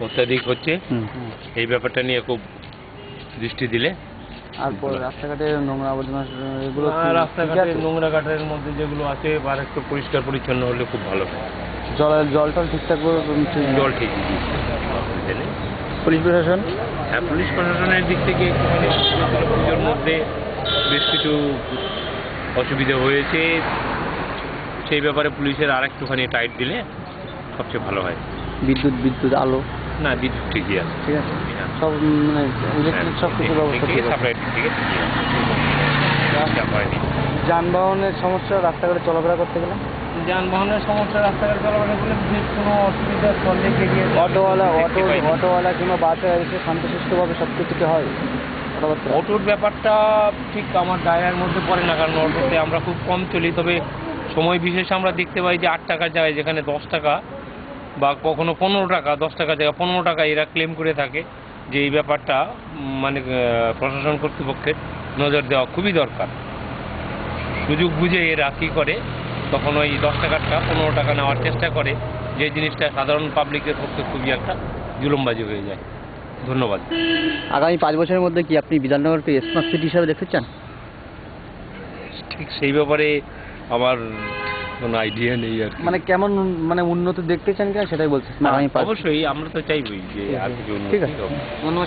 অত্যাধিক হচ্ছে, এই ব্যাপারটা নিয়ে খুব দৃষ্টি দিলে। আর রাস্তাঘাটে নোংরা আবর্জনা এগুলো রাস্তাঘাটে নোংরা ঘাটের মধ্যে যেগুলো আছে আর একটু পরিষ্কার পরিচ্ছন্ন হলে খুব ভালো হয়। জলটা ঠিকঠাক জল ঠিক পুলিশ প্রশাসন? হ্যাঁ, পুলিশ প্রশাসনের দিক থেকে একটুখানি পুজোর মধ্যে বেশ কিছু অসুবিধা হয়েছে, সেই ব্যাপারে পুলিশের আর একটুখানি টাইট দিলে সবচেয়ে ভালো হয়। বিদ্যুৎ আলো? না, বিদ্যুৎ ঠিকই আছে, ঠিক আছে, সব মানে ইলেকট্রিক সব কিছু ব্যবস্থা ঠিক আছে, সাপ্লাই ঠিক আছে, যানবাহনের সমস্যা রাস্তাঘাটে চলাফেরা করতে গেলে? যানবাহনের সমস্যা রাস্তাঘাটে চলাফেরা করলে বিশেষ কোনো অসুবিধার সন্দেহ গিয়ে অটোওয়ালা কিংবা বাসে এসে শান্তশিষ্টভাবে সব কিছুতে হয়? অটোর ব্যাপারটা ঠিক আমার দায়ের মধ্যে পড়ে না, কারণ অটোতে আমরা খুব কম চলি। তবে সময় বিশেষে আমরা দেখতে পাই যে 8 টাকার জায়গায় যেখানে 10 টাকা বা কখনো 15 টাকা, 10 টাকার জায়গায় 15 টাকা এরা ক্লেম করে থাকে, যে এই ব্যাপারটা মানে প্রশাসন কর্তৃপক্ষের নজর দেওয়া খুবই দরকার। সুযোগ বুঝে এরা কী করে, তখন ওই 10 টাকারটা 15 টাকা নেওয়ার চেষ্টা করে, যে জিনিসটা সাধারণ পাবলিকের পক্ষে খুবই একটা জুলুমবাজি হয়ে যায়। ধন্যবাদ। আগামী 5 বছরের মধ্যে কি আপনি বিধাননগরকে স্মার্ট সিটি হিসাবে দেখতে চান? ঠিক সেই ব্যাপারে আমার কোনো আইডিয়া নেই আর কি। মানে কেমন মানে উন্নতি দেখতে চান কিনা সেটাই বলছি। অবশ্যই আমরা তো চাইবই যে আর কিছু উন্নতি হোক। ঠিক আছে, ধন্যবাদ।